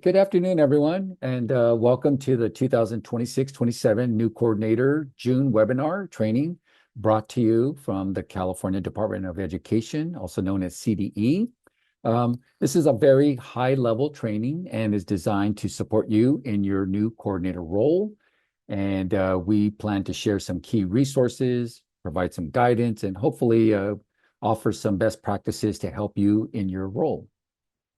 Good afternoon, everyone, and welcome to the 2026-27 New Coordinator June webinar training brought to you from the California Department of Education, also known as CDE. This is a very high-level training and is designed to support you in your new coordinator role. And we plan to share some key resources, provide some guidance, and hopefully offer some best practices to help you in your role.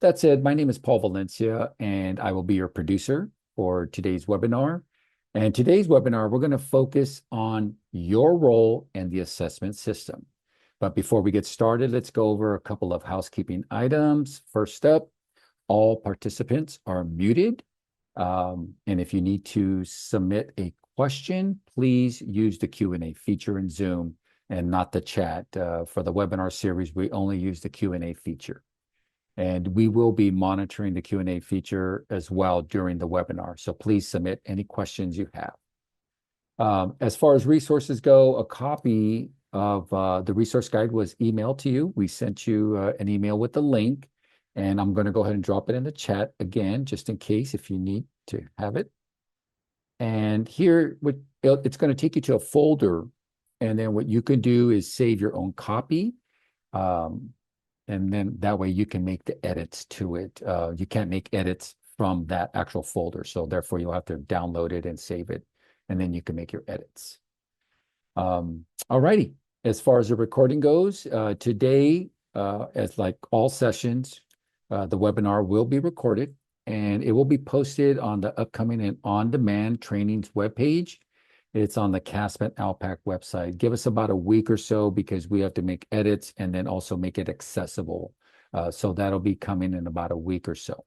That said, my name is Paul Valencia, and I will be your producer for today's webinar. And today's webinar, we're going to focus on your role and the assessment system. But before we get started, let's go over a couple of housekeeping items. First up, all participants are muted. And if you need to submit a question, please use the Q&A feature in Zoom and not the chat. For the webinar series, we only use the Q&A feature. And we will be monitoring the Q&A feature as well during the webinar. So please submit any questions you have. As far as resources go, a copy of the resource guide was emailed to you. We sent you an email with the link, and I'm going to go ahead and drop it in the chat again, just in case if you need to have it. And here, it's going to take you to a folder, and then what you can do is save your own copy. And then that way you can make the edits to it. You can't make edits from that actual folder. So therefore you'll have to download it and save it. And then you can make your edits. All righty. As far as the recording goes, today, as like all sessions, the webinar will be recorded and it will be posted on the upcoming and on-demand trainings webpage. It's on the CAASPP and ELPAC website. Give us about a week or so because we have to make edits and then also make it accessible. So that'll be coming in about a week or so.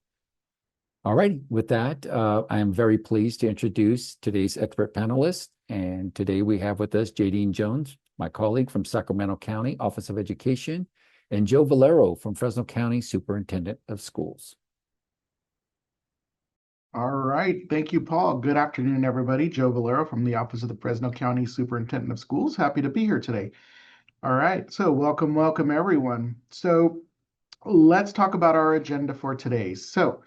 All right, with that, I am very pleased to introduce today's expert panelists. And today we have with us Jadine Jones, my colleague from Sacramento County Office of Education, and Joe Valero from Fresno County Superintendent of Schools. All right. Thank you, Paul. Good afternoon, everybody. Joe Valero from the Office of the Fresno County Superintendent of Schools. Happy to be here today. All right. So welcome, everyone. So let's talk about our agenda for today. So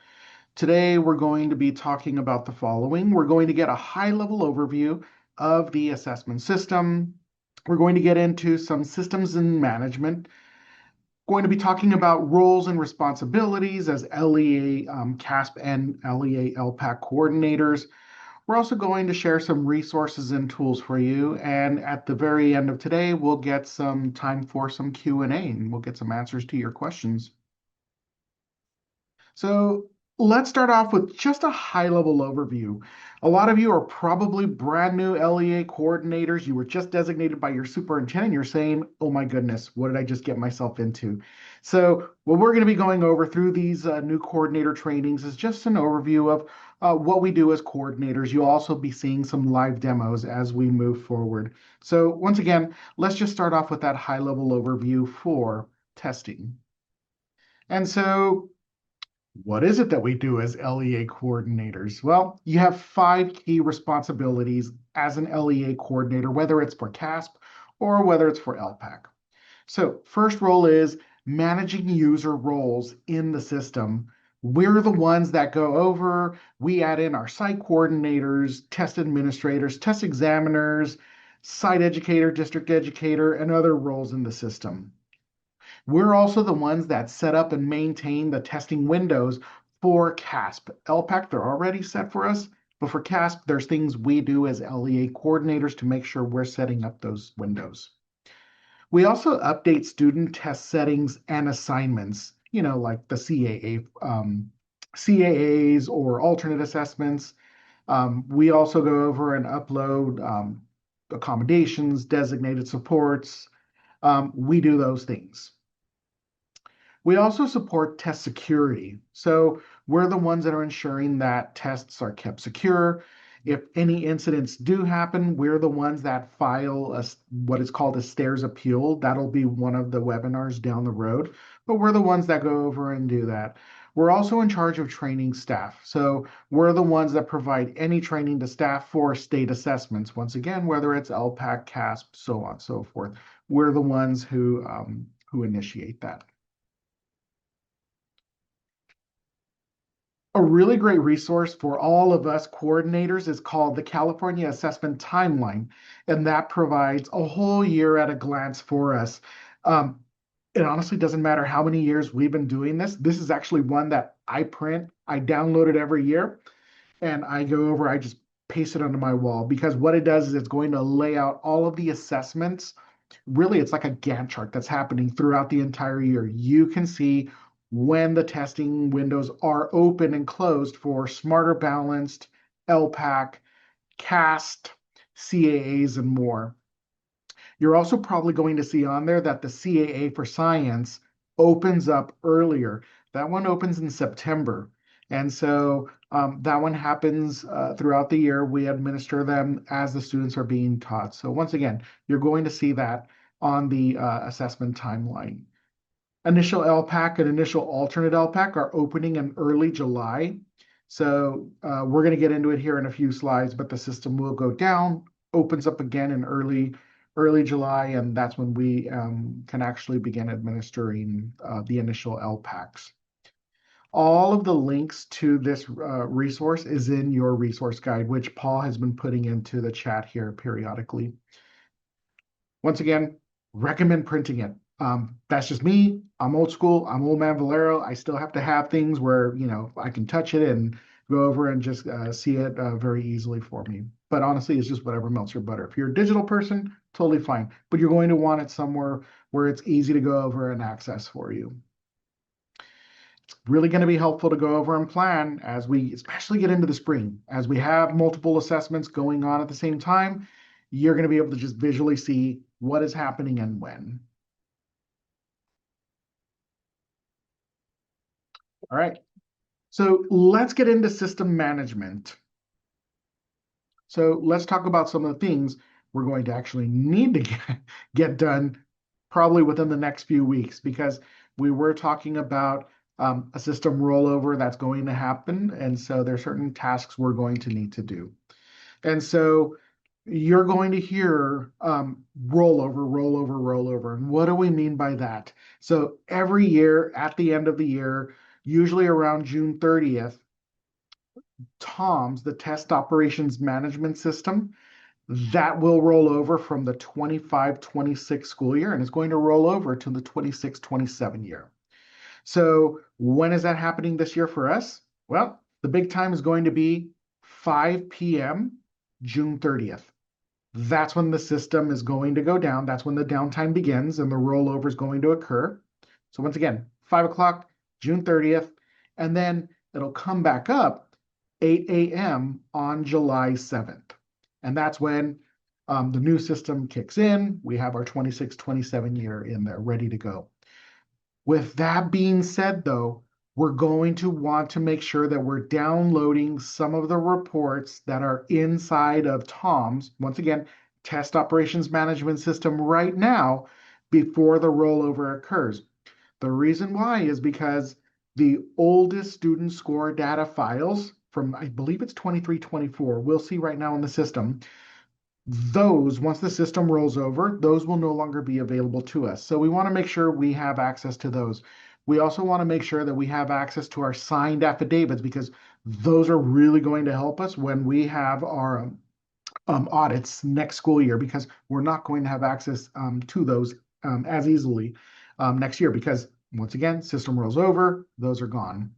today we're going to be talking about the following. We're going to get a high-level overview of the assessment system. We're going to get into some systems and management. Going to be talking about roles and responsibilities as LEA CAASPP and LEA LPAC coordinators. We're also going to share some resources and tools for you. And at the very end of today, we'll get some time for some Q&A and we'll get some answers to your questions. So let's start off with just a high-level overview. A lot of you are probably brand new LEA coordinators. You were just designated by your superintendent. You're saying, oh my goodness, what did I just get myself into? So what we're going to be going over through these new coordinator trainings is just an overview of what we do as coordinators. You'll also be seeing some live demos as we move forward. So once again, let's just start off with that high-level overview for testing. And so what is it that we do as LEA coordinators? Well, you have 5 key responsibilities as an LEA coordinator, whether it's for CAASPP or whether it's for ELPAC. So first role is managing user roles in the system. We're the ones that go over, we add in our site coordinators, test administrators, test examiners, site educator, district educator, and other roles in the system. We're also the ones that set up and maintain the testing windows for CAASPP. ELPAC, they're already set for us, but for CAASPP, there's things we do as LEA coordinators to make sure we're setting up those windows. We also update student test settings and assignments, like the CAAs or alternate assessments. We also go over and upload accommodations, designated supports. We do those things. We also support test security. So we're the ones that are ensuring that tests are kept secure. If any incidents do happen, we're the ones that file what is called a STARS appeal. That'll be one of the webinars down the road, but we're the ones that go over and do that. We're also in charge of training staff. So we're the ones that provide any training to staff for state assessments. Once again, whether it's ELPAC, CAASPP, so on and so forth, we're the ones who initiate that. A really great resource for all of us coordinators is called the California Assessment Timeline, and that provides a whole year at a glance for us. Um, it honestly doesn't matter how many years we've been doing this. This is actually one that I print, I download it every year, and I go over, I just paste it onto my wall because what it does is it's going to lay out all of the assessments. Really, it's like a Gantt chart that's happening throughout the entire year. You can see when the testing windows are open and closed for Smarter Balanced, ELPAC, CAST, CAAs, and more. You're also probably going to see on there that the CAA for science opens up earlier. That one opens in September. And so that one happens throughout the year. We administer them as the students are being taught. So once again, you're going to see that on the assessment timeline. Initial LPAC and initial alternate LPAC are opening in early July. So we're going to get into it here in a few slides, but the system will go down, opens up again in early July, and that's when we can actually begin administering the initial LPACs. All of the links to this resource is in your resource guide, which Paul has been putting into the chat here periodically. Once again, recommend printing it. That's just me. I'm old school. I'm old man Valero. I still have to have things where, I can touch it and go over and just see it very easily for me. But honestly, it's just whatever melts your butter. If you're a digital person, totally fine. But you're going to want it somewhere where it's easy to go over and access for you. It's really going to be helpful to go over and plan as we especially get into the spring. As we have multiple assessments going on at the same time, you're going to be able to just visually see what is happening and when. All right, so let's get into system management. So let's talk about some of the things we're going to actually need to get done probably within the next few weeks, because we were talking about a system rollover that's going to happen. And so there are certain tasks we're going to need to do. And so you're going to hear rollover, rollover, rollover. And what do we mean by that? So every year at the end of the year, usually around June 30th, TOMS, the Test Operations Management System, that will roll over from the 25-26 school year, and it's going to roll over to the 26-27 year. So when is that happening this year for us? Well, the big time is going to be 5 p.m. June 30th. That's when the system is going to go down. That's when the downtime begins and the rollover is going to occur. So once again, 5 o'clock, June 30th, and then it'll come back up 8 a.m. on July 7th. And that's when the new system kicks in. We have our 26-27 year in there ready to go. With that being said, though, we're going to want to make sure that we're downloading some of the reports that are inside of TOMS, once again, Test Operations Management System right now, before the rollover occurs. The reason why is because the oldest student score data files from, I believe it's 23-24, we'll see right now in the system, those, once the system rolls over, those will no longer be available to us. So we want to make sure we have access to those. We also want to make sure that we have access to our signed affidavits, because those are really going to help us when we have our audits next school year, because we're not going to have access to those as easily next year, because once again, system rolls over, those are gone.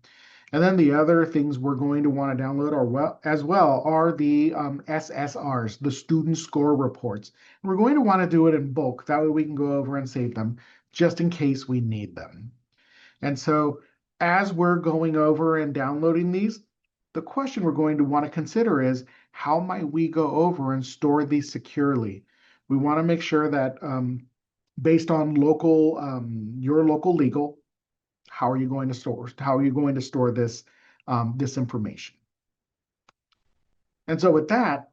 And then the other things we're going to want to download as well are the SSRs, the student score reports. And we're going to want to do it in bulk. That way we can go over and save them just in case we need them. And so as we're going over and downloading these, the question we're going to want to consider is, how might we go over and store these securely? We want to make sure that based on your local legal, how are you going to store this this information? And so with that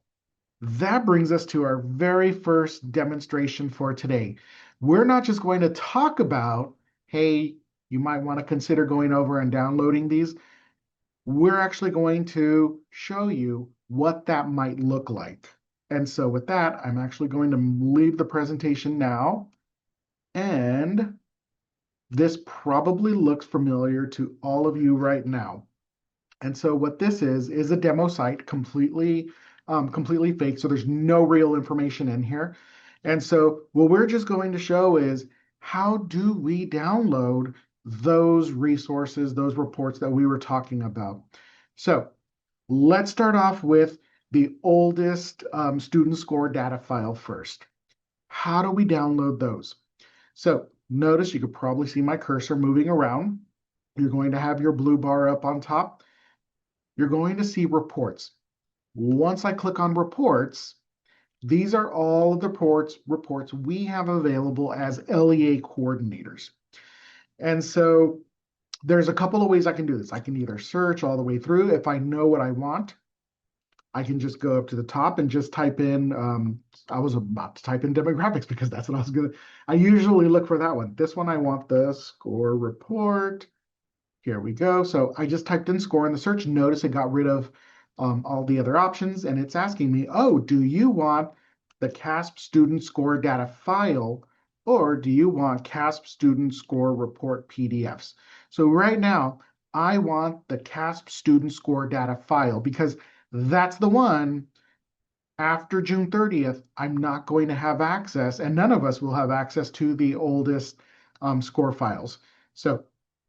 brings us to our very first demonstration for today. We're not just going to talk about, hey, you might want to consider going over and downloading these. We're actually going to show you what that might look like. And so with that, I'm actually going to leave the presentation now, and this probably looks familiar to all of you right now. And so what this is a demo site, completely fake. So there's no real information in here. And so what we're just going to show is how do we download those resources, those reports that we were talking about. So let's start off with the oldest student score data file first. How do we download those? So notice you could probably see my cursor moving around. You're going to have your blue bar up on top. You're going to see reports. Once I click on reports, these are all of the reports we have available as LEA coordinators. And so there's a couple of ways I can do this. I can either search all the way through. If I know what I want, I can just go up to the top and just type in, I was about to type in demographics because that's what I usually look for that one. This one, I want the score report. Here we go. So I just typed in score in the search. Notice it got rid of all the other options, and it's asking me, oh, do you want the CAASPP student score data file, or do you want CAASPP student score report PDFs? So right now, I want the CAASPP student score data file because that's the one after June 30th, I'm not going to have access, and none of us will have access to the oldest score files. So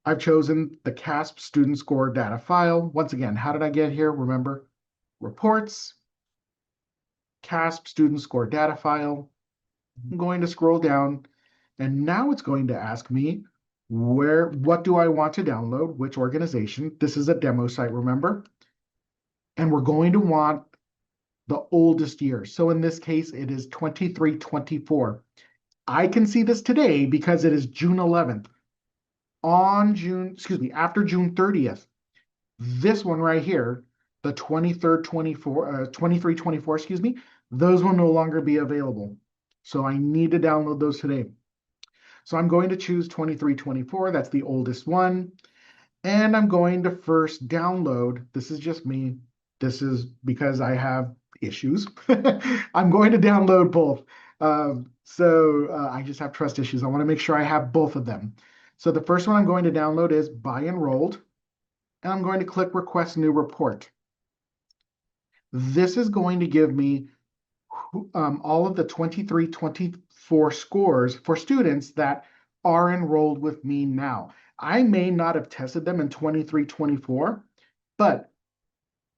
I've chosen the CAASPP student score data file. Once again, how did I get here? Remember, reports, CAASPP student score data file. I'm going to scroll down, and now it's going to ask me what do I want to download, which organization. This is a demo site, remember? And we're going to want the oldest year. So in this case, it is 23-24. I can see this today because it is June 11th. After June 30th, this one right here, the 23-24, those will no longer be available. So I need to download those today. So I'm going to choose 23-24. That's the oldest one. And I'm going to first download. This is just me. This is because I have issues. I'm going to download both. I just have trust issues. I want to make sure I have both of them. So the first one I'm going to download is by enrolled, and I'm going to click request new report. This is going to give me all of the 23-24 scores for students that are enrolled with me now. I may not have tested them in 23-24, but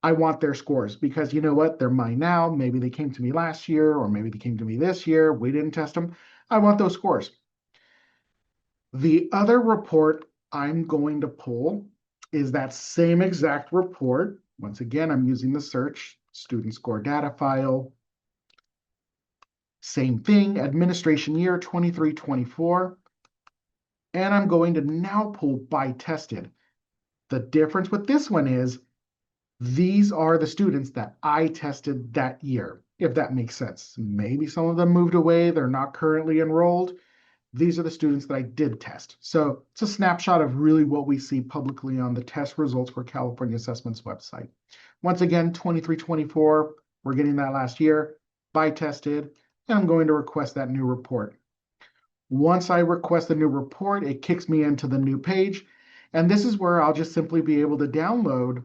I want their scores because you know what? They're mine now. Maybe they came to me last year, or maybe they came to me this year. We didn't test them. I want those scores. The other report I'm going to pull is that same exact report. Once again, I'm using the search student score data file. Same thing, administration year 23-24. And I'm going to now pull by tested. The difference with this one is these are the students that I tested that year, if that makes sense. Maybe some of them moved away, they're not currently enrolled. These are the students that I did test. So it's a snapshot of really what we see publicly on the test results for California Assessment's website. Once again, 23-24, we're getting that last year, by tested, and I'm going to request that new report. Once I request the new report, it kicks me into the new page. And this is where I'll just simply be able to download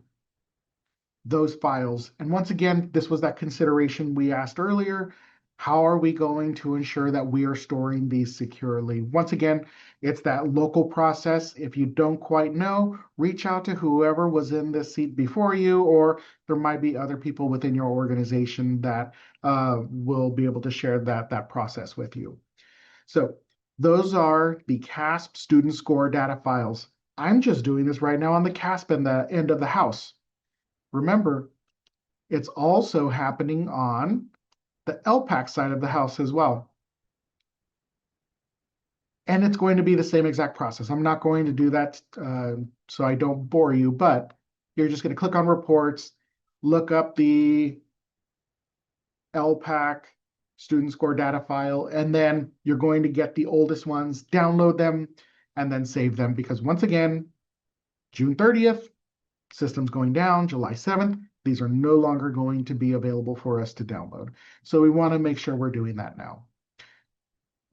those files. And once again, this was that consideration we asked earlier. How are we going to ensure that we are storing these securely? Once again, it's that local process. If you don't quite know, reach out to whoever was in this seat before you, or there might be other people within your organization that will be able to share that process with you. So those are the CAASPP student score data files. I'm just doing this right now on the CAASPP and the end of the house. Remember, it's also happening on the ELPAC side of the house as well. And it's going to be the same exact process. I'm not going to do that so I don't bore you, but you're just going to click on reports, look up the ELPAC student score data file, and then you're going to get the oldest ones, download them, and then save them. Because once again, June 30th, system's going down, July 7th, these are no longer going to be available for us to download. So we want to make sure we're doing that now.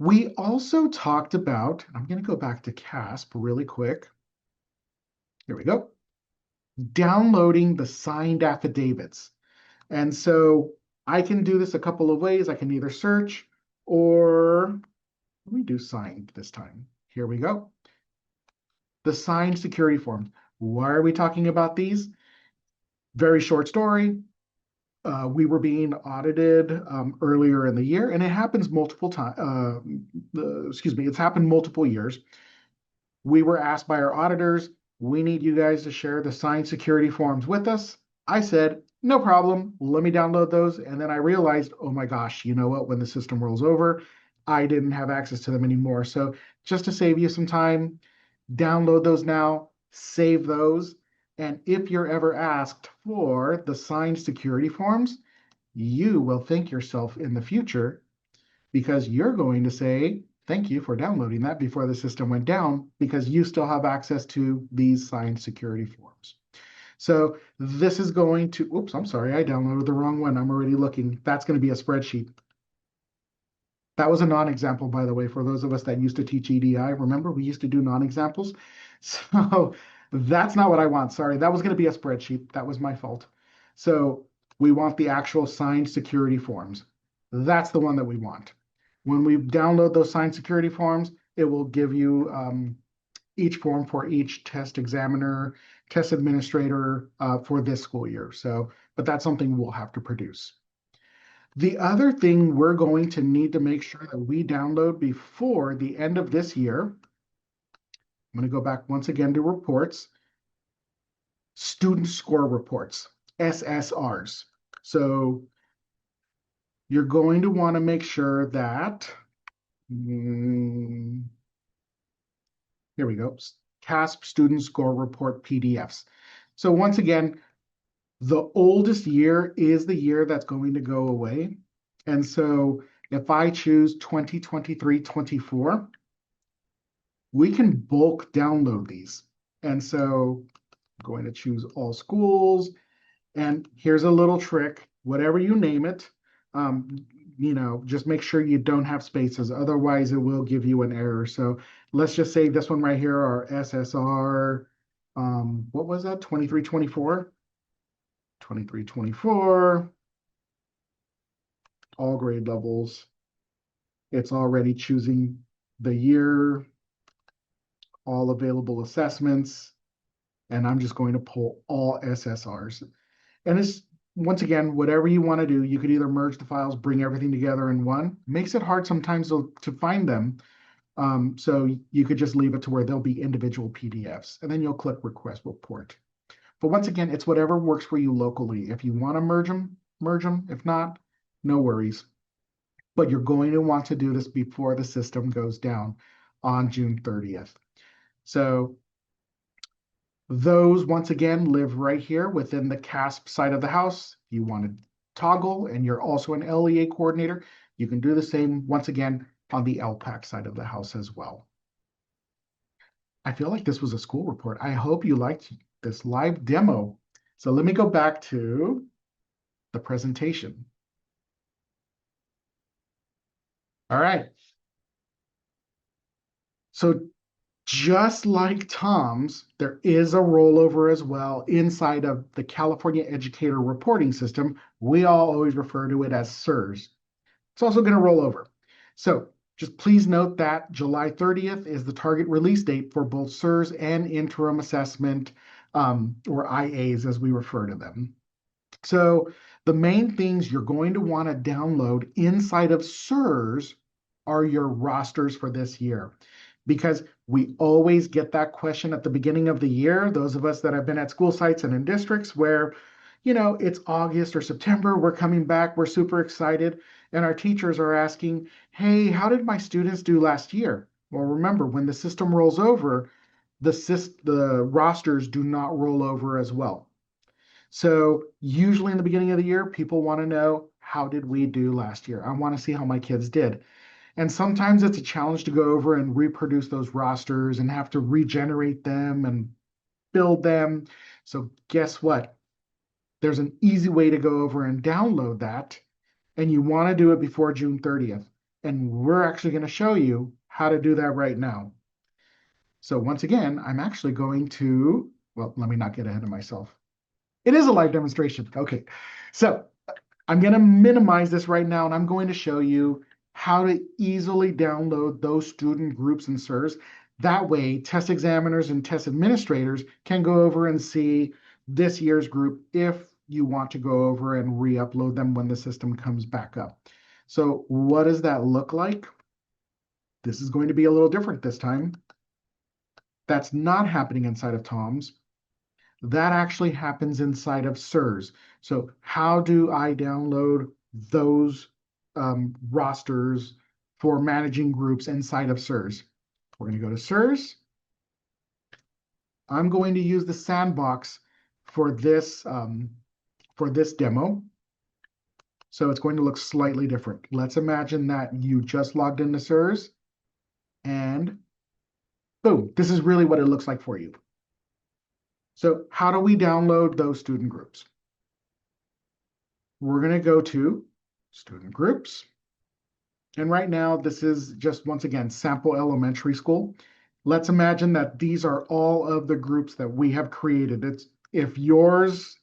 We also talked about, I'm going to go back to CAASPP really quick. Here we go. downloading the signed affidavits. And so I can do this a couple of ways. I can either search or let me do signed this time. Here we go. The signed security forms. Why are we talking about these? Very short story. We were being audited earlier in the year, and it happens multiple times. Excuse me, it's happened multiple years. We were asked by our auditors, we need you guys to share the signed security forms with us. I said, no problem. Let me download those. And then I realized, oh my gosh, you know what? When the system rolls over, I didn't have access to them anymore. So just to save you some time, download those now, save those. And if you're ever asked for the signed security forms, you will thank yourself in the future because you're going to say, thank you for downloading that before the system went down because you still have access to these signed security forms. So this is going to, oops, I'm sorry, I downloaded the wrong one. I'm already looking. That's going to be a spreadsheet. That was a non-example, by the way, for those of us that used to teach EDI. Remember, we used to do non-examples. So that's not what I want. Sorry, that was going to be a spreadsheet. That was my fault. So we want the actual signed security forms. That's the one that we want. When we download those signed security forms, it will give you each form for each test examiner, test administrator for this school year. So, but that's something we'll have to produce. The other thing we're going to need to make sure that we download before the end of this year, I'm going to go back once again to reports, student score reports, SSRs. So you're going to want to make sure that, here we go, CAASPP student score report PDFs. So once again, the oldest year is the year that's going to go away. And so if I choose 2023-24, we can bulk download these. And so I'm going to choose all schools. And here's a little trick, whatever you name it, just make sure you don't have spaces. Otherwise, it will give you an error. So let's just say this one right here, our SSR, what was that, 23-24? 23-24, all grade levels. It's already choosing the year, all available assessments, and I'm just going to pull all SSRs. And it's, once again, whatever you want to do, you could either merge the files, bring everything together in one. Makes it hard sometimes to find them. So you could just leave it to where they'll be individual PDFs, and then you'll click Request Report. But once again, it's whatever works for you locally. If you want to merge them, merge them. If not, no worries. But you're going to want to do this before the system goes down on June 30th. So those, once again, live right here within the CAASPP side of the house. If you want to toggle and you're also an LEA coordinator, you can do the same, once again, on the ELPAC side of the house as well. I feel like this was a school report. I hope you liked this live demo. So let me go back to the presentation. All right. So just like Tom's, there is a rollover as well inside of the California Educator Reporting System. We all always refer to it as CERS. It's also going to roll over. So just please note that July 30th is the target release date for both CERS and interim assessment, or IAs as we refer to them. So the main things you're going to want to download inside of CERS are your rosters for this year. Because we always get that question at the beginning of the year, those of us that have been at school sites and in districts where, it's August or September, we're coming back, we're super excited, and our teachers are asking, hey, how did my students do last year? Well, remember, when the system rolls over, the rosters do not roll over as well. So usually in the beginning of the year, people want to know, how did we do last year? I want to see how my kids did. And sometimes it's a challenge to go over and reproduce those rosters and have to regenerate them and build them. So guess what? There's an easy way to go over and download that. And you want to do it before June 30th. And we're actually going to show you how to do that right now. So once again, I'm actually going to, well, let me not get ahead of myself. It is a live demonstration. Okay, so I'm going to minimize this right now, and I'm going to show you how to easily download those student groups and CERS. That way, test examiners and test administrators can go over and see this year's group if you want to go over and re-upload them when the system comes back up. So what does that look like? This is going to be a little different this time. That's not happening inside of Tom's. That actually happens inside of CERS. So how do I download those rosters for managing groups inside of CERS? We're going to go to CERS. I'm going to use the sandbox for this demo. So it's going to look slightly different. Let's imagine that you just logged into CERS and boom, this is really what it looks like for you. So how do we download those student groups? We're going to go to student groups. And right now, this is just, once again, sample elementary school. Let's imagine that these are all of the groups that we have created. If yours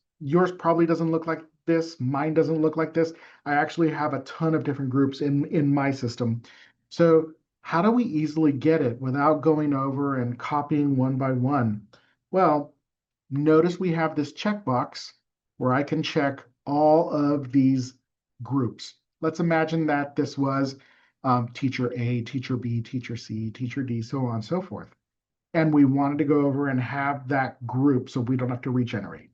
probably doesn't look like this, mine doesn't look like this. I actually have a ton of different groups in my system. So how do we easily get it without going over and copying one by one? Well, notice we have this checkbox where I can check all of these groups. Let's imagine that this was teacher A, teacher B, teacher C, teacher D, so on and so forth. And we wanted to go over and have that group so we don't have to regenerate.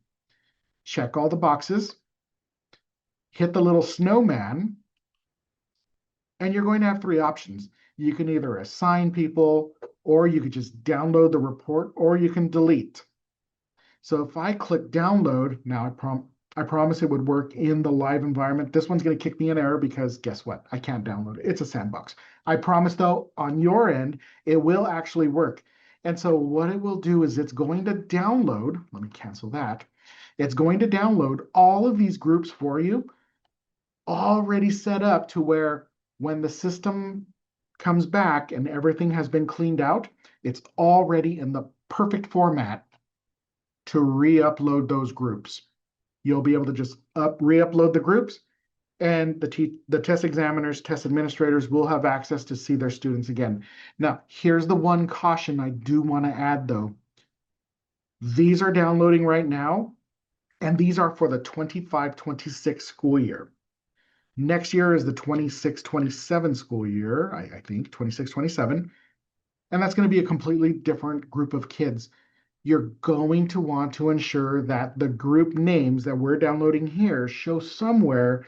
Check all the boxes, hit the little snowman, and you're going to have three options. You can either assign people, or you could just download the report, or you can delete. So if I click download, now I promise it would work in the live environment. This one's going to kick me an error because guess what? I can't download it. It's a sandbox. I promise though, on your end, it will actually work. And so what it will do is it's going to download, let me cancel that. It's going to download all of these groups for you, already set up to where when the system comes back and everything has been cleaned out, it's already in the perfect format to re-upload those groups. You'll be able to just re-upload the groups, and the test examiners, test administrators will have access to see their students again. Now, here's the one caution I do want to add though. These are downloading right now, and these are for the 25-26 school year. Next year is the 26-27 school year, I think, 26-27, and that's going to be a completely different group of kids. You're going to want to ensure that the group names that we're downloading here show somewhere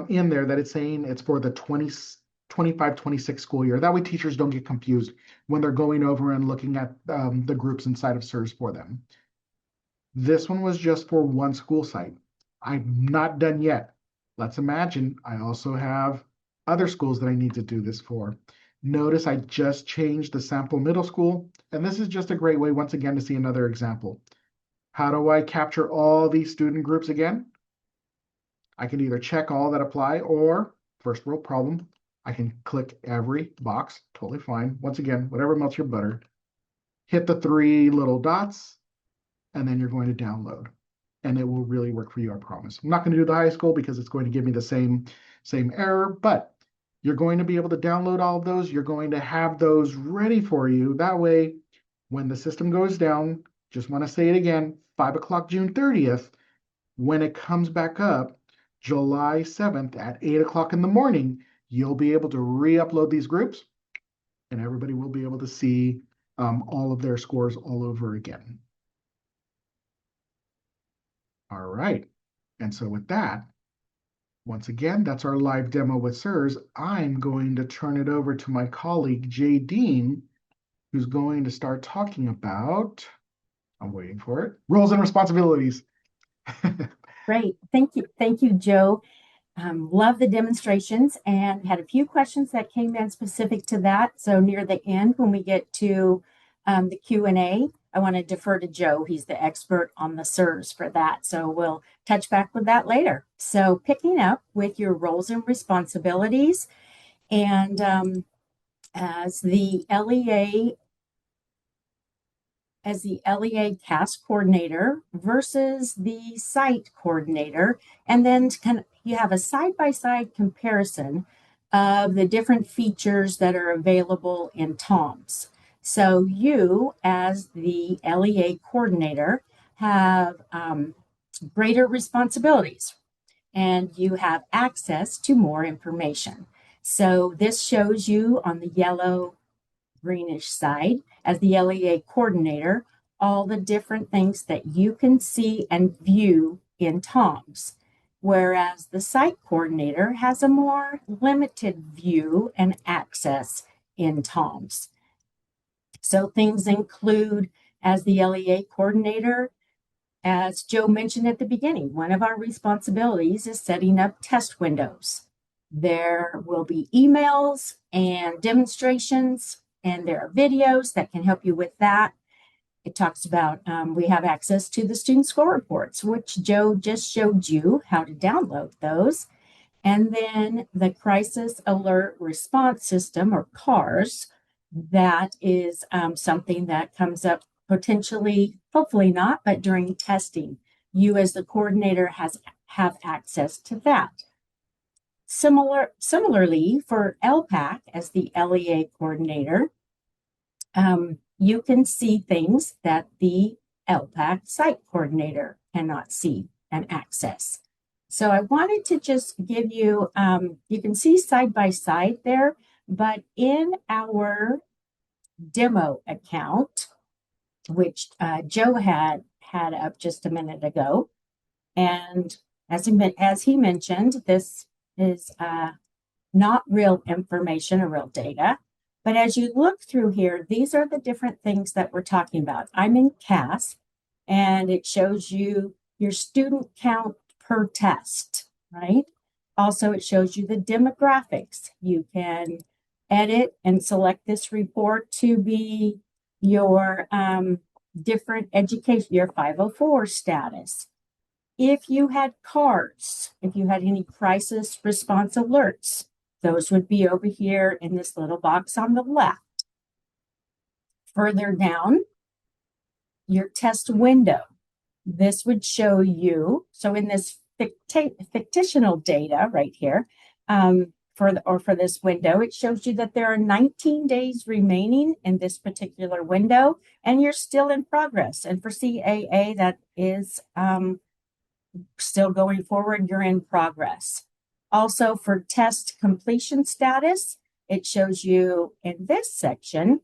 in there that it's saying it's for the 25-26 school year. That way teachers don't get confused when they're going over and looking at the groups inside of CERS for them. This one was just for one school site. I'm not done yet. Let's imagine I also have other schools that I need to do this for. Notice I just changed the sample middle school, and this is just a great way, once again, to see another example. How do I capture all these student groups again? I can either check all that apply, or first world problem, I can click every box, totally fine. Once again, whatever melts your butter. Hit the three little dots, and then you're going to download. And it will really work for you, I promise. I'm not going to do the high school because it's going to give me the same error, but you're going to be able to download all of those. You're going to have those ready for you. That way, when the system goes down, just want to say it again, 5 o'clock, June 30th, when it comes back up, July 7th at 8 o'clock in the morning, you'll be able to re-upload these groups, and everybody will be able to see all of their scores all over again. All right. And so with that, once again, that's our live demo with CERS. I'm going to turn it over to my colleague, Jay Dean, who's going to start talking about, I'm waiting for it, roles and responsibilities. Great. Thank you. Thank you, Joe. Love the demonstrations and had a few questions that came in specific to that. So near the end, when we get to the Q&A, I want to defer to Joe. He's the expert on the CERS for that. So we'll touch back with that later. So picking up with your roles and responsibilities, and as the LEA as the LEA CAASPP coordinator versus the site coordinator. And then you have a side-by-side comparison of the different features that are available in TOMS. So you, as the LEA coordinator, have greater responsibilities and you have access to more information. So this shows you on the yellow greenish side as the LEA coordinator all the different things that you can see and view in TOMS, whereas the site coordinator has a more limited view and access in TOMS. So things include, as the LEA coordinator, as Joe mentioned at the beginning, one of our responsibilities is setting up test windows. There will be emails and demonstrations, and there are videos that can help you with that. It talks about we have access to the student score reports, which Joe just showed you how to download those. And then the Crisis Alert Response System, or CARS, that is something that comes up potentially, hopefully not, but during testing. You as the coordinator have access to that. Similarly, for ELPAC as the LEA coordinator, you can see things that the ELPAC site coordinator cannot see and access. So I wanted to just give you, you can see side by side there, but in our demo account, which Joe had up just a minute ago, and as he mentioned, this is not real information or real data. But as you look through here, these are the different things that we're talking about. I'm in CAASPP, and it shows you your student count per test, right? Also, it shows you the demographics. You can edit and select this report to be your different education, your 504 status. If you had CARS, if you had any crisis response alerts, those would be over here in this little box on the left. Further down, your test window. This would show you, so in this fictional data right here, for this window, it shows you that there are 19 days remaining in this particular window, and you're still in progress. And for CAA, that is still going forward, you're in progress. Also, for test completion status, it shows you in this section,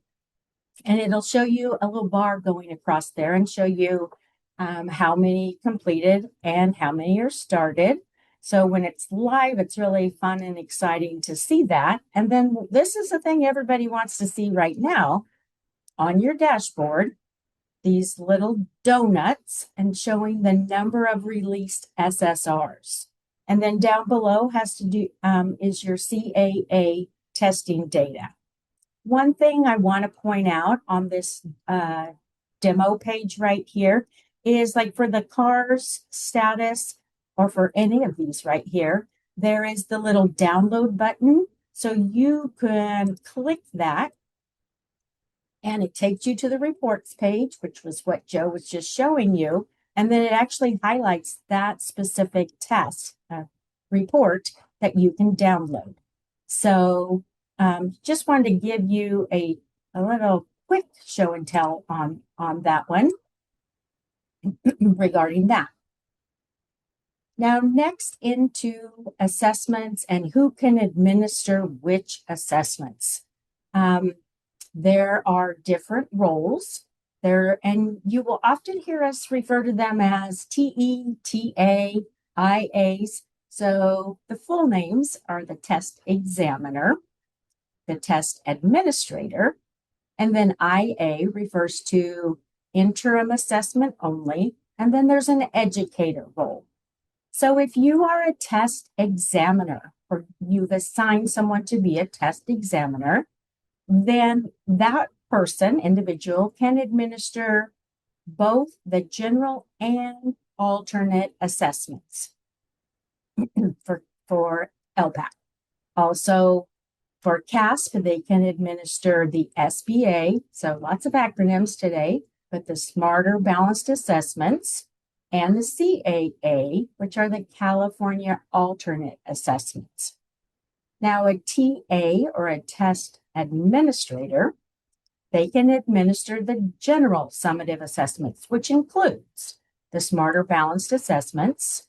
and it'll show you a little bar going across there and show you how many completed and how many are started. So when it's live, it's really fun and exciting to see that. And then this is the thing everybody wants to see right now on your dashboard, these little donuts and showing the number of released SSRs. And then down below has to do is your CAA testing data. One thing I want to point out on this demo page right here is, like, for the CARS status or for any of these right here, there is the little download button. So you can click that and it takes you to the reports page, which was what Joe was just showing you. And then it actually highlights that specific test report that you can download. So just wanted to give you a little quick show and tell on that one regarding that. Now, next into assessments and who can administer which assessments. There are different roles there, and you will often hear us refer to them as TE, TA, IAs. So the full names are the test examiner, the test administrator, and then IA refers to interim assessment only, and then there's an educator role. So if you are a test examiner, or you've assigned someone to be a test examiner, then that person, individual, can administer both the general and alternate assessments for ELPAC. Also, for CAASPP, they can administer the SBA, so lots of acronyms today, but the Smarter Balanced Assessments and the CAA, which are the California Alternate Assessments. Now, a TA, or a test administrator, they can administer the general summative assessments, which includes the Smarter Balanced Assessments,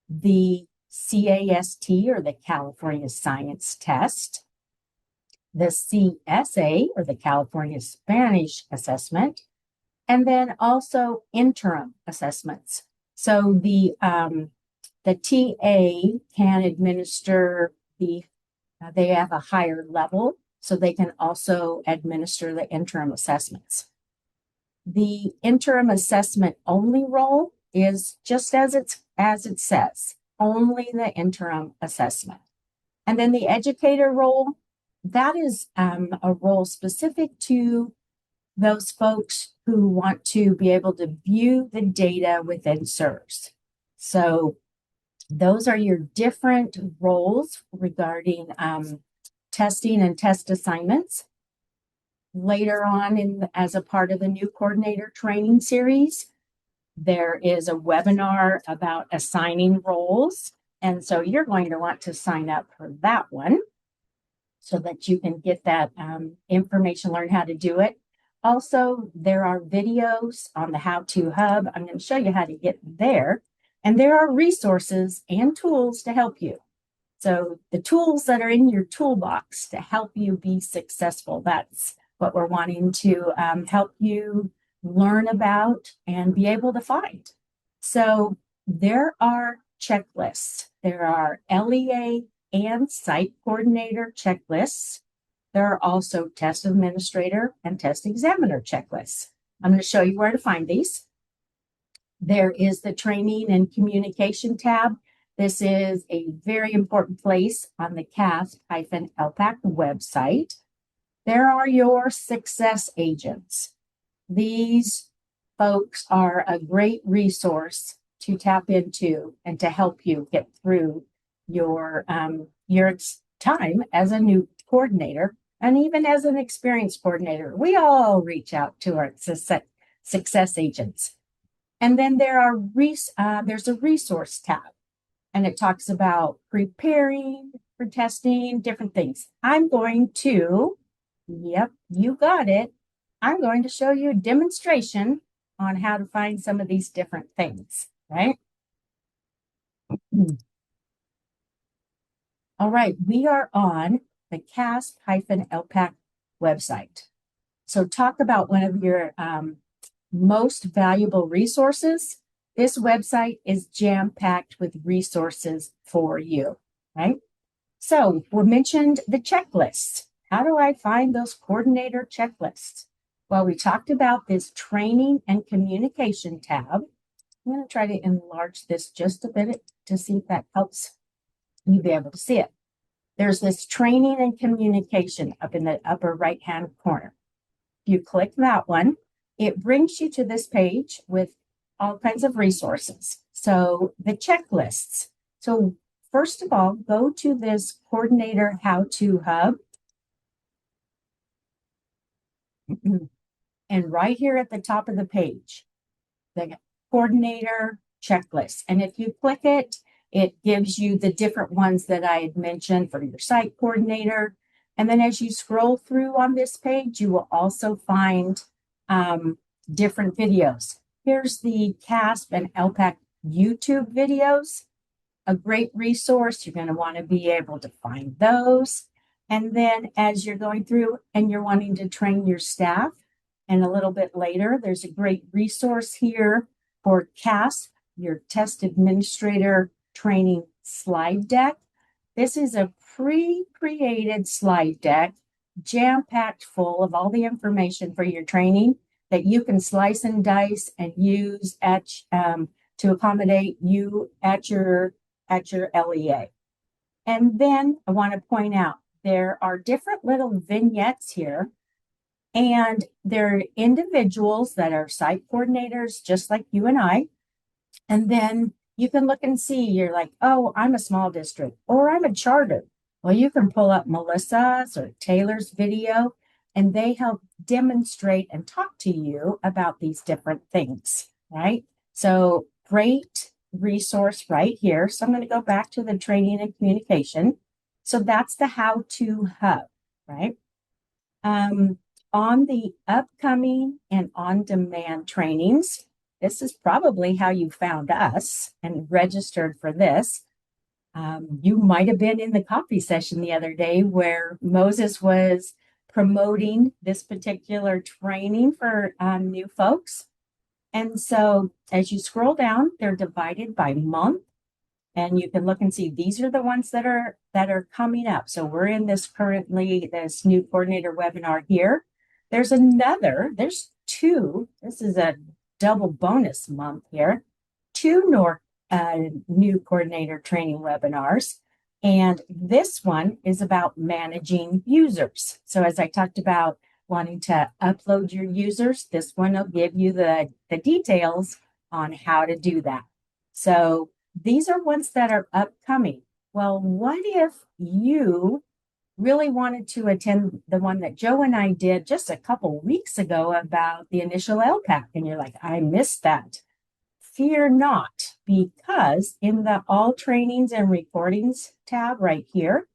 the CAST, or the California Science Test, the CSA, or the California Spanish Assessment, and then also interim assessments. So the TA can administer they have a higher level, so they can also administer the interim assessments. The interim assessment only role is just as it says, only the interim assessment. And then the educator role, that is a role specific to those folks who want to be able to view the data within CERS. So those are your different roles regarding testing and test assignments. Later on, as a part of the new coordinator training series, there is a webinar about assigning roles. And so you're going to want to sign up for that one so that you can get that information, learn how to do it. Also, there are videos on the How To Hub. I'm going to show you how to get there. And there are resources and tools to help you. So the tools that are in your toolbox to help you be successful, that's what we're wanting to help you learn about and be able to find. So there are checklists. There are LEA and site coordinator checklists. There are also test administrator and test examiner checklists. I'm going to show you where to find these. There is the training and communication tab. This is a very important place on the CAASPP-ELPAC website. There are your success agents. These folks are a great resource to tap into and to help you get through your time as a new coordinator and even as an experienced coordinator. We all reach out to our success agents. And then there's a resource tab, and it talks about preparing for testing, different things. I'm going to, yep, you got it. I'm going to show you a demonstration on how to find some of these different things, right? All right, we are on the CAASPP-ELPAC website. So talk about one of your most valuable resources. This website is jam-packed with resources for you, right? So we mentioned the checklists. How do I find those coordinator checklists? Well, we talked about this training and communication tab. I'm going to try to enlarge this just a bit to see if that helps you be able to see it. There's this training and communication up in the upper right-hand corner. If you click that one, it brings you to this page with all kinds of resources. So the checklists. So first of all, go to this coordinator how-to hub. And right here at the top of the page, the coordinator checklist. And if you click it, it gives you the different ones that I had mentioned for your site coordinator. And then as you scroll through on this page, you will also find different videos. Here's the CAASPP and ELPAC YouTube videos, a great resource. You're going to want to be able to find those. And then as you're going through and you're wanting to train your staff, and a little bit later, there's a great resource here for CAASPP, your test administrator training slide deck. This is a pre-created slide deck, jam-packed full of all the information for your training that you can slice and dice and use to accommodate you at your LEA. And then I want to point out there are different little vignettes here, and they're individuals that are site coordinators just like you and I. And then you can look and see, you're like, oh, I'm a small district or I'm a charter. Well, you can pull up Melissa's or Taylor's video and they help demonstrate and talk to you about these different things, right? So great resource right here. So I'm going to go back to the training and communication. So that's the how-to hub, right? On the upcoming and on-demand trainings, this is probably how you found us and registered for this. You might have been in the coffee session the other day where Moses was promoting this particular training for new folks. And so as you scroll down, they're divided by month. And you can look and see these are the ones that are coming up. So we're in this new coordinator webinar here. There's two. This is a double bonus month here. Two new coordinator training webinars. And this one is about managing users. So as I talked about wanting to upload your users, this one will give you the details on how to do that. So these are ones that are upcoming. Well, what if you really wanted to attend the one that Joe and I did just a couple weeks ago about the initial ELPAC, and you're like, I missed that. Fear not, because in the all trainings and recordings tab right here,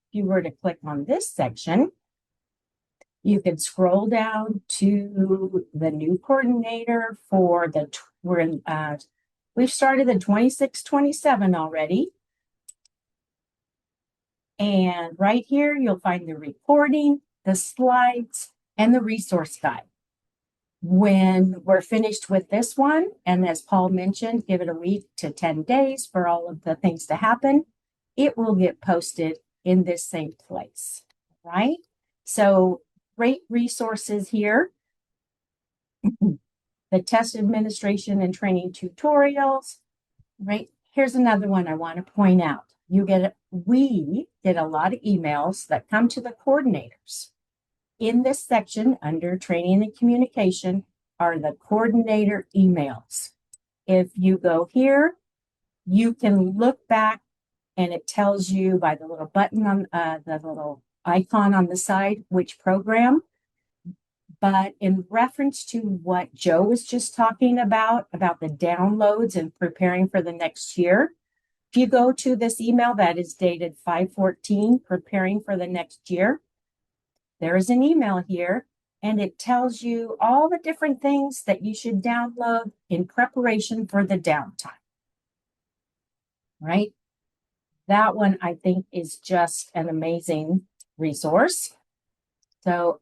if you were to click on this section, you could scroll down to the new coordinator for we've started the 26-27 already. And right here, you'll find the recording, the slides, and the resource guide. When we're finished with this one, and as Paul mentioned, give it a week to 10 days for all of the things to happen, it will get posted in this same place, right? So great resources here. The test administration and training tutorials, right? Here's another one I want to point out. We get a lot of emails that come to the coordinators. In this section under training and communication are the coordinator emails. If you go here, you can look back and it tells you by the little button on the little icon on the side, which program. But in reference to what Joe was just talking about the downloads and preparing for the next year, if you go to this email that is dated 5/14, preparing for the next year, there is an email here, and it tells you all the different things that you should download in preparation for the downtime, right? That one, I think, is just an amazing resource. So,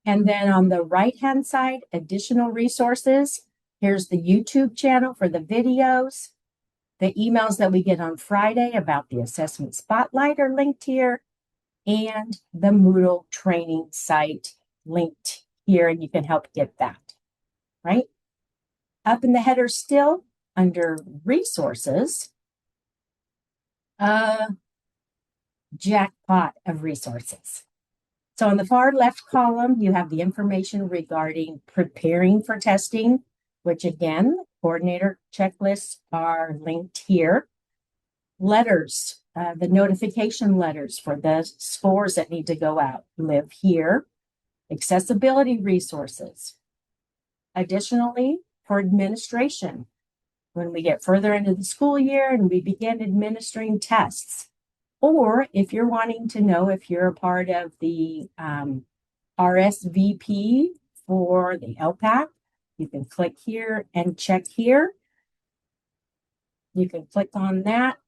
and then on the right-hand side, additional resources. Here's the YouTube channel for the videos. The emails that we get on Friday about the assessment spotlight are linked here, and the Moodle training site linked here, and you can help get that, right? Up in the header still, under resources, jackpot of resources. So on the far left column, you have the information regarding preparing for testing, which again, coordinator checklists are linked here. Letters, the notification letters for the scores that need to go out live here. Accessibility resources. Additionally, for administration, when we get further into the school year and we begin administering tests, or if you're wanting to know if you're a part of the RSVP for the ELPAC, you can click here and check here. You can click on that,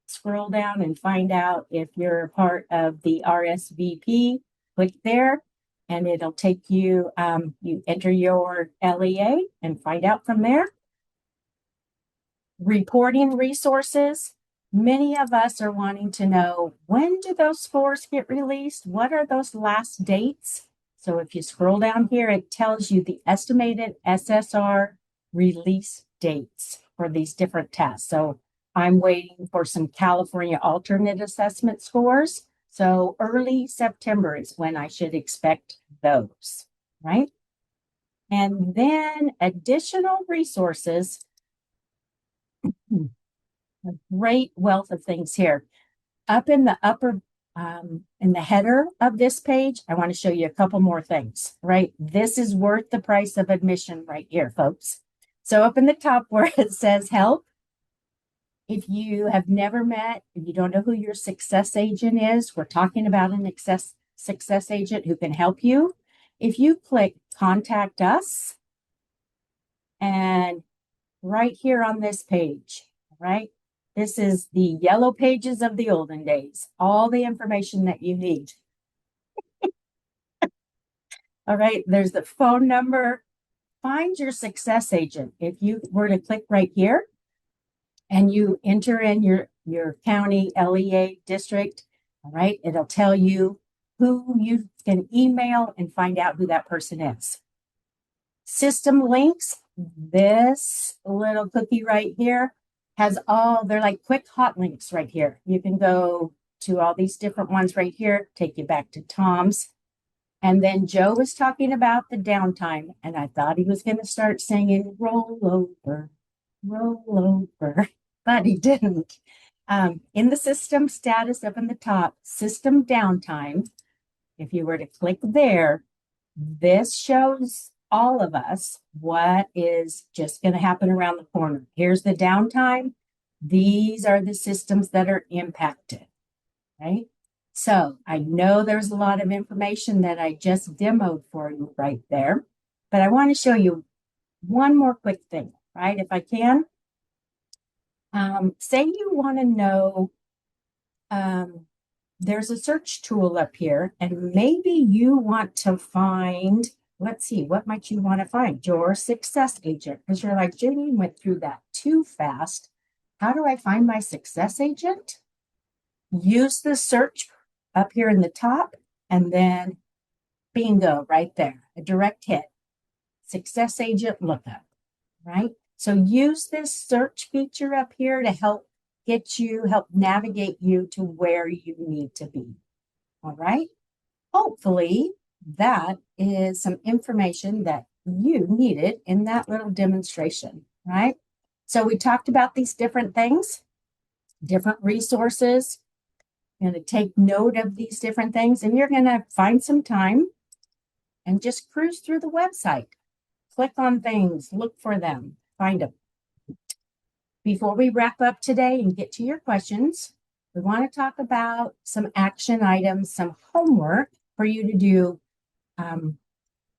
scroll down and find out if you're a part of the RSVP. Click there and it'll take you, you enter your LEA and find out from there. Reporting resources. Many of us are wanting to know, when do those scores get released? What are those last dates? So if you scroll down here, it tells you the estimated SSR release dates for these different tests. So I'm waiting for some California alternate assessment scores. So early September is when I should expect those, right? And then additional resources. A great wealth of things here. Up in the upper In the header of this page, I want to show you a couple more things, right? This is worth the price of admission right here, folks. So up in the top where it says help, if you have never met, if you don't know who your success agent is, we're talking about an success agent who can help you. If you click contact us, and right here on this page, right? This is the yellow pages of the olden days, all the information that you need. All right, there's the phone number. Find your success agent. If you were to click right here and you enter in your county LEA district, all right, it'll tell you who you can email and find out who that person is. System links, this little cookie right here has all, they're like quick hot links right here. You can go to all these different ones right here, take you back to Tom's. And then Joe was talking about the downtime, and I thought he was going to start singing roll over, but he didn't. In the system status up in the top, system downtime, if you were to click there, this shows all of us what is just going to happen around the corner. Here's the downtime. These are the systems that are impacted, right? So I know there's a lot of information that I just demoed for you right there, but I want to show you one more quick thing, right? If I can, say you want to know, there's a search tool up here, and maybe you want to find, let's see, what might you want to find? Your success agent, because you're like, Jenny went through that too fast. How do I find my success agent? Use the search up here in the top, and then bingo, right there, a direct hit. Success agent lookup, right? So use this search feature up here to help navigate you to where you need to be. All right. Hopefully that is some information that you needed in that little demonstration, right? So we talked about these different things, different resources. You're going to take note of these different things, and you're going to find some time and just cruise through the website. Click on things, look for them, find them. Before we wrap up today and get to your questions, we want to talk about some action items, some homework for you to do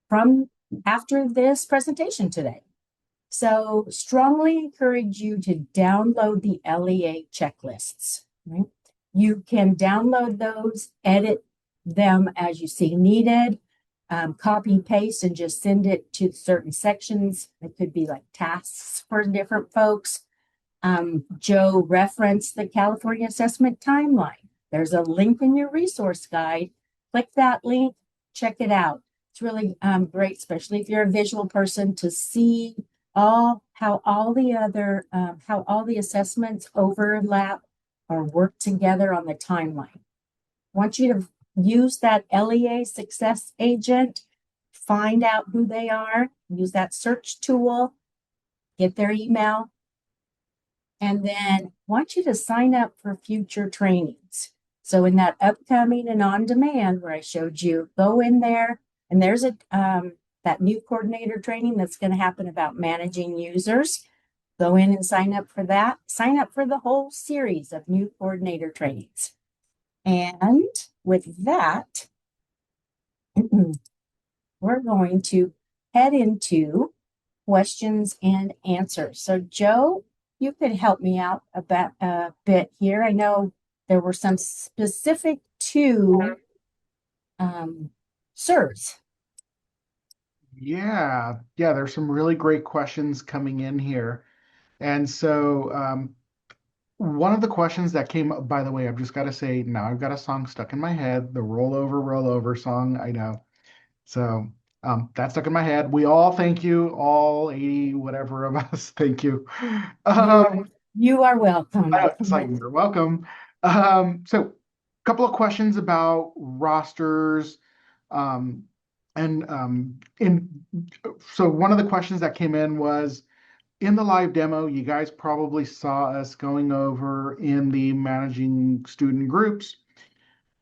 from after this presentation today. So strongly encourage you to download the LEA checklists, right? You can download those, edit them as you see needed, copy, paste, and just send it to certain sections. It could be like tasks for different folks. Joe referenced the California Assessment Timeline. There's a link in your resource guide. Click that link, check it out. It's really great, especially if you're a visual person, to see how all the assessments overlap or work together on the timeline. I want you to use that LEA success agent, find out who they are, use that search tool, get their email, and then want you to sign up for future trainings. So in that upcoming and on demand where I showed you, go in there, and there's that new coordinator training that's going to happen about managing users. Go in and sign up for that. Sign up for the whole series of new coordinator trainings. And with that, we're going to head into questions and answers. So Joe, you could help me out a bit here. I know there were some specific to CERS. Yeah, there's some really great questions coming in here. And so one of the questions that came up, by the way, I've just got to say, now I've got a song stuck in my head, the roll over song, I know. So that's stuck in my head. We all thank you, all 80, whatever of us, thank you. You are welcome. It's like you're welcome. So a couple of questions about rosters. So one of the questions that came in was, in the live demo, you guys probably saw us going over in the managing student groups.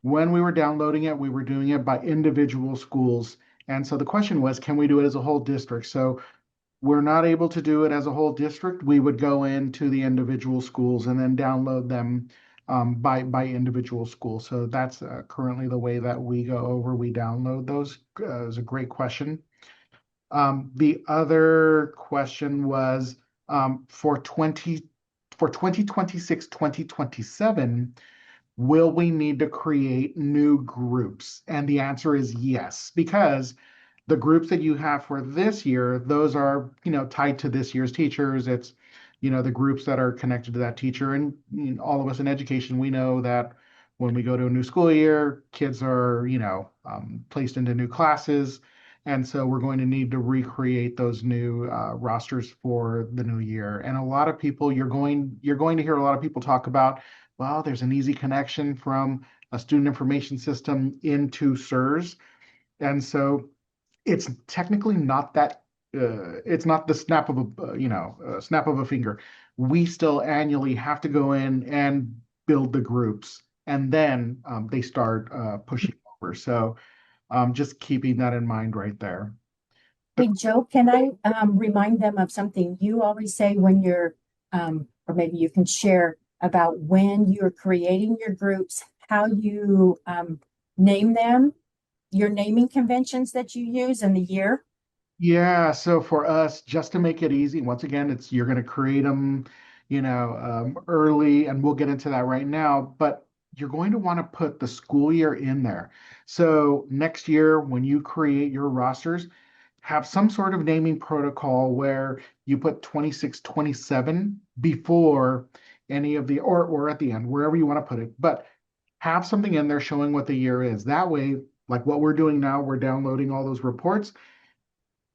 When we were downloading it, we were doing it by individual schools. And so the question was, can we do it as a whole district? So we're not able to do it as a whole district. We would go into the individual schools and then download them by individual school. So that's currently the way that we go over. We download those. It was a great question. The other question was for 2026, 2027, will we need to create new groups? And the answer is yes, because the groups that you have for this year, those are, tied to this year's teachers. It's, the groups that are connected to that teacher. And all of us in education, we know that when we go to a new school year, kids are, placed into new classes. And so we're going to need to recreate those new rosters for the new year. And a lot of people, you're going to hear a lot of people talk about, well, there's an easy connection from a student information system into CERS. And so it's technically not that it's not the snap of snap of a finger. We still annually have to go in and build the groups, and then they start pushing over. So just keeping that in mind right there. Hey, Joe, can I remind them of something you always say when you're, or maybe you can share about when you're creating your groups, how you name them, your naming conventions that you use in the year? Yeah, so for us, just to make it easy, once again, it's you're going to create them, early, and we'll get into that right now. But you're going to want to put the school year in there. So next year, when you create your rosters, have some sort of naming protocol where you put 26, 27 before any of the, or at the end, wherever you want to put it. But have something in there showing what the year is. That way, like what we're doing now, we're downloading all those reports.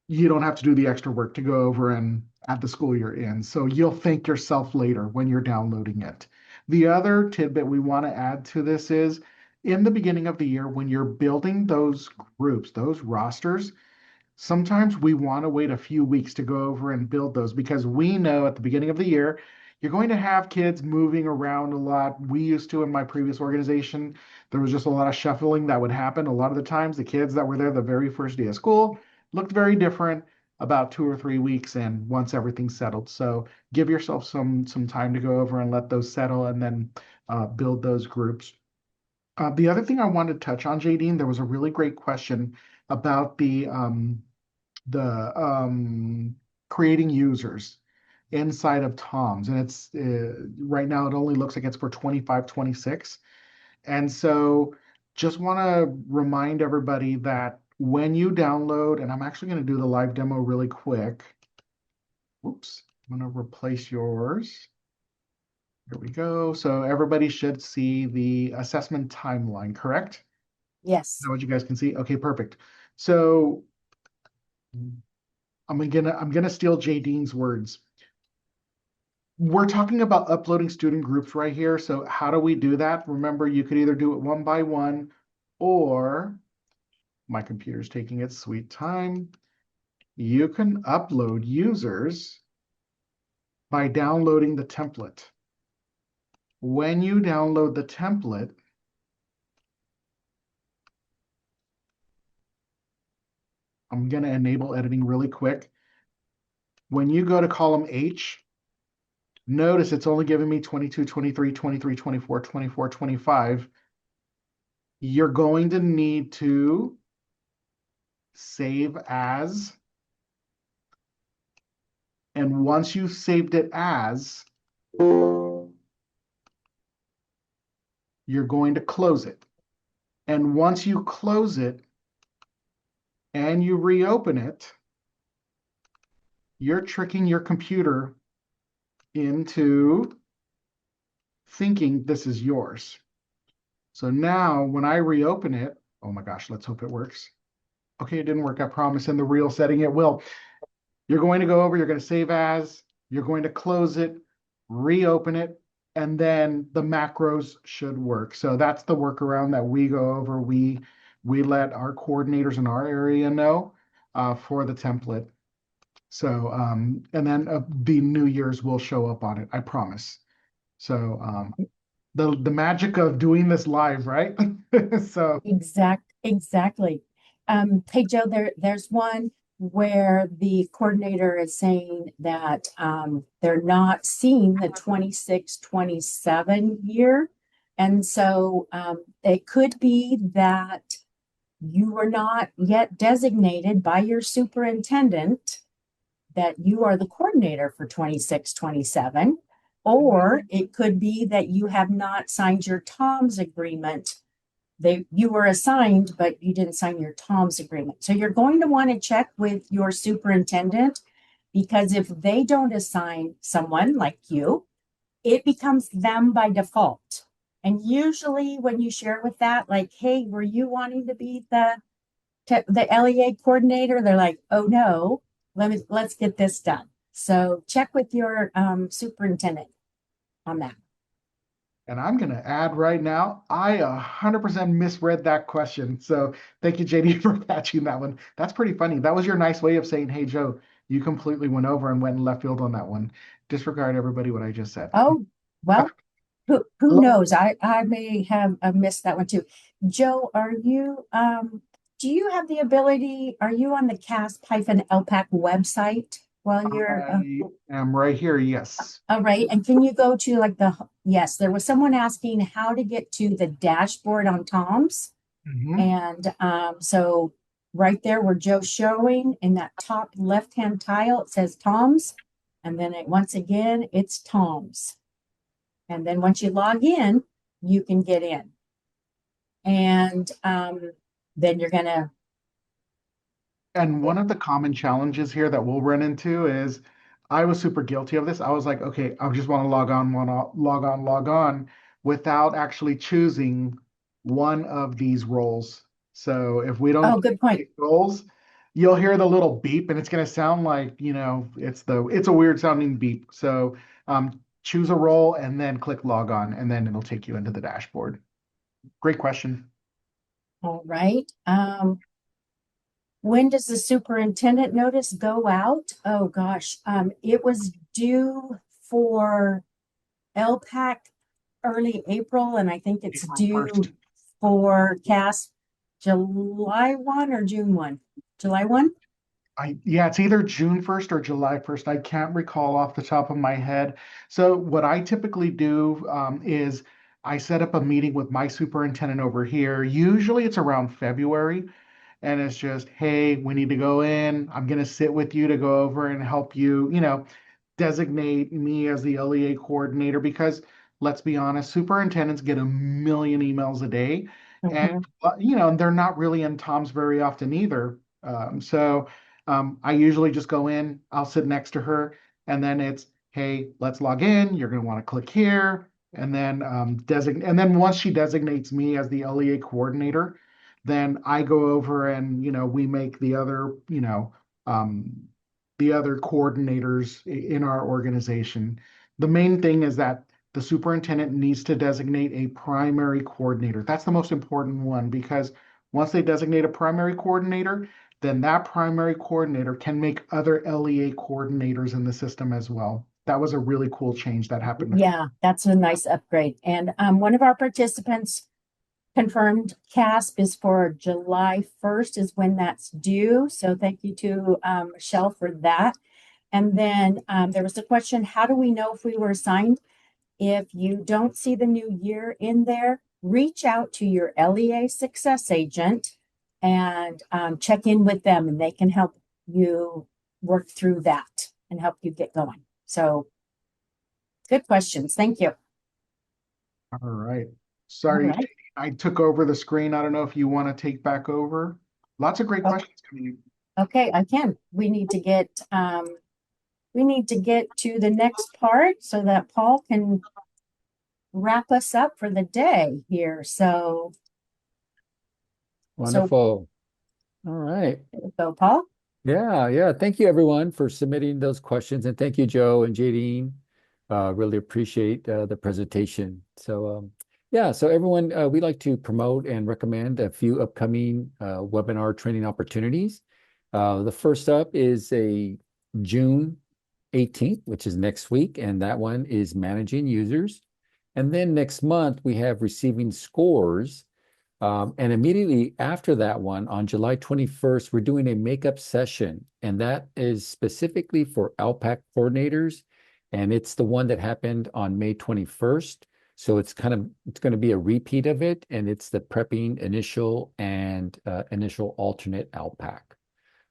You don't have to do the extra work to go over and add the school year in. So you'll thank yourself later when you're downloading it. The other tidbit we want to add to this is in the beginning of the year, when you're building those groups, those rosters, sometimes we want to wait a few weeks to go over and build those because we know at the beginning of the year, you're going to have kids moving around a lot. We used to in my previous organization, there was just a lot of shuffling that would happen. A lot of the times, the kids that were there the very first day of school looked very different about 2 or 3 weeks and once everything's settled. So give yourself some time to go over and let those settle and then build those groups. The other thing I wanted to touch on, Jadine, there was a really great question about the creating users inside of Tom's. And it's right now, it only looks like it's for 25, 26. And so just want to remind everybody that when you download, and I'm actually going to do the live demo really quick. Whoops, I'm going to replace yours. Here we go. So everybody should see the assessment timeline, correct? Yes. Is that what you guys can see? Okay, perfect. So I'm gonna steal Jadine's words. We're talking about uploading student groups right here. So how do we do that? Remember, you could either do it one by one, or my computer's taking its sweet time. You can upload users by downloading the template. When you download the template, I'm going to enable editing really quick. When you go to column H, notice it's only giving me 22, 23, 23, 24, 24, 25. You're going to need to save as. And once you've saved it as, you're going to close it. And once you close it and you reopen it, you're tricking your computer into thinking this is yours. So now when I reopen it, oh my gosh, let's hope it works. Okay, it didn't work, I promise. In the real setting, it will. You're going to go over, you're going to save as, you're going to close it, reopen it, and then the macros should work. So that's the workaround that we go over. We let our coordinators in our area know for the template. So, and then the New Year's will show up on it, I promise. So the magic of doing this live, right? So Exactly. Hey, Joe, there's one where the coordinator is saying that they're not seeing the 26-27 year. And so it could be that you were not yet designated by your superintendent that you are the coordinator for 26-27, or it could be that you have not signed your TOMS agreement. You were assigned, but you didn't sign your TOMS agreement. So you're going to want to check with your superintendent, because if they don't assign someone like you, it becomes them by default. And usually when you share with that, like, hey, were you wanting to be the LEA coordinator? They're like, oh no, let's get this done. So check with your superintendent on that. and I'm going to add right now, I 100% misread that question. So thank you, JD, for catching that one. That's pretty funny. That was your nice way of saying, hey, Joe, you completely went over and went in left field on that one. Disregard everybody what I just said. Oh, well, who knows? I may have missed that one too. Joe, are you do you have the ability, are you on the CAASPP-ELPAC website while you're I am right here. Yes. all right, and can you go to like yes, there was someone asking how to get to the dashboard on Tom's. Mhm. And so right there where Joe's showing in that top left-hand tile, it says Tom's. And then once again, it's Tom's. And then once you log in, you can get in. And then you're going to. And one of the common challenges here that we'll run into is I was super guilty of this. I was like, okay, I just want to log on without actually choosing one of these roles. So if we don't Oh, good point. roles, you'll hear the little beep and it's going to sound like, it's a weird sounding beep. So choose a role and then click log on and then it'll take you into the dashboard. Great question. All right. When does the superintendent notice go out? Oh gosh, it was due for ELPAC early April, and I think it's April due 1st. for CAS July 1 or June 1? July 1? Yeah, it's either June 1st or July 1st. I can't recall off the top of my head. So what I typically do is I set up a meeting with my superintendent over here. Usually it's around February, and it's just, hey, we need to go in. I'm going to sit with you to go over and help you, designate me as the LEA coordinator because let's be honest, superintendents get a million emails a day, and Mhm. they're not really in Tom's very often either. I usually just go in, I'll sit next to her, and then it's, hey, let's log in. You're going to want to click here, and then designate. And then once she designates me as the LEA coordinator, then I go over and we make um, the other coordinators in our organization. The main thing is that the superintendent needs to designate a primary coordinator. That's the most important one because once they designate a primary coordinator, then that primary coordinator can make other LEA coordinators in the system as well. That was a really cool change that happened. Yeah, that's a nice upgrade. And one of our participants confirmed CASP is for July 1st is when that's due. So thank you to Michelle for that. And then there was a question, how do we know if we were assigned? If you don't see the new year in there, reach out to your LEA success agent and check in with them, and they can help you work through that and help you get going. So good questions. Thank you. All right. All Sorry, right. I took over the screen. I don't know if you want to take back over. Lots of great Okay. questions coming in. Okay, I can. We need to get to the next part so that Paul can wrap us up for the day here. So Wonderful. All right. go, Paul. Yeah. Thank you, everyone, for submitting those questions. And thank you, Joe and Jadine. Really appreciate the presentation. So everyone, we like to promote and recommend a few upcoming webinar training opportunities. The first up is a June 18th, which is next week, and that one is managing users. And then next month, we have receiving scores. And immediately after that one, on July 21st, we're doing a makeup session, and that is specifically for ELPAC coordinators. And it's the one that happened on May 21st. So it's going to be a repeat of it, and it's the prepping initial and initial alternate ELPAC.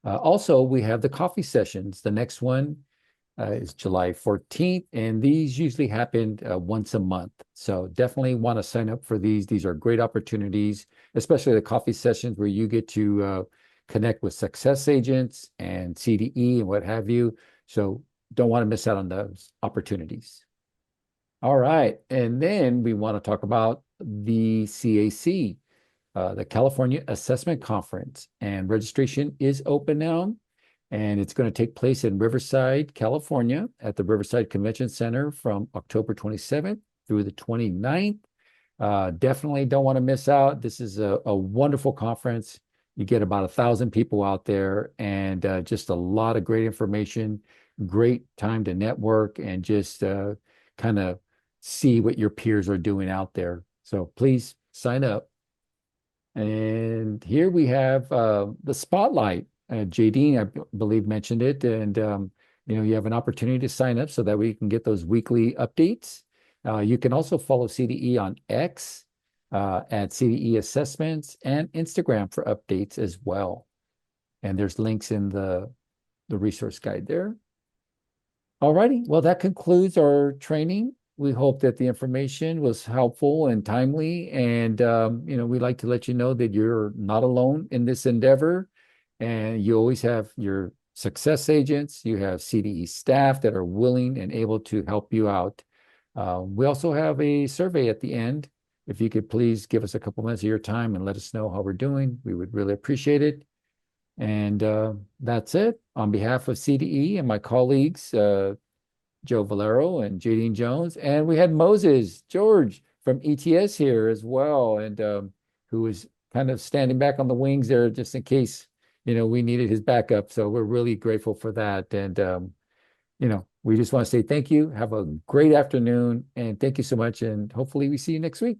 Also, we have the coffee sessions. The next one is July 14th, and these usually happen once a month. So definitely want to sign up for these. These are great opportunities, especially the coffee sessions where you get to connect with success agents and CDE and what have you. So don't want to miss out on those opportunities. All right, and then we want to talk about the CAC, the California Assessment Conference, and registration is open now. And it's going to take place in Riverside, California, at the Riverside Convention Center from October 27th through the 29th. Definitely don't want to miss out. This is a wonderful conference. You get about 1,000 people out there, and just a lot of great information, great time to network, and just kind of see what your peers are doing out there. So please sign up. And here we have the spotlight. JD, I believe, mentioned it, and you have an opportunity to sign up so that we can get those weekly updates. You can also follow CDE on X at CDE Assessments and Instagram for updates as well. And there's links in the resource guide there. All righty, well, that concludes our training. We hope that the information was helpful and timely, and we'd like to let you know that you're not alone in this endeavor. And you always have your success agents, you have CDE staff that are willing and able to help you out. We also have a survey at the end. If you could please give us a couple minutes of your time and let us know how we're doing, we would really appreciate it. And that's it. On behalf of CDE and my colleagues, Joe Valero and Jadine Jones, and we had Moses George from ETS here as well, and who was kind of standing back on the wings there just in case we needed his backup. So we're really grateful for that. And, we just want to say thank you. Have a great afternoon. And thank you so much. And hopefully we see you next week.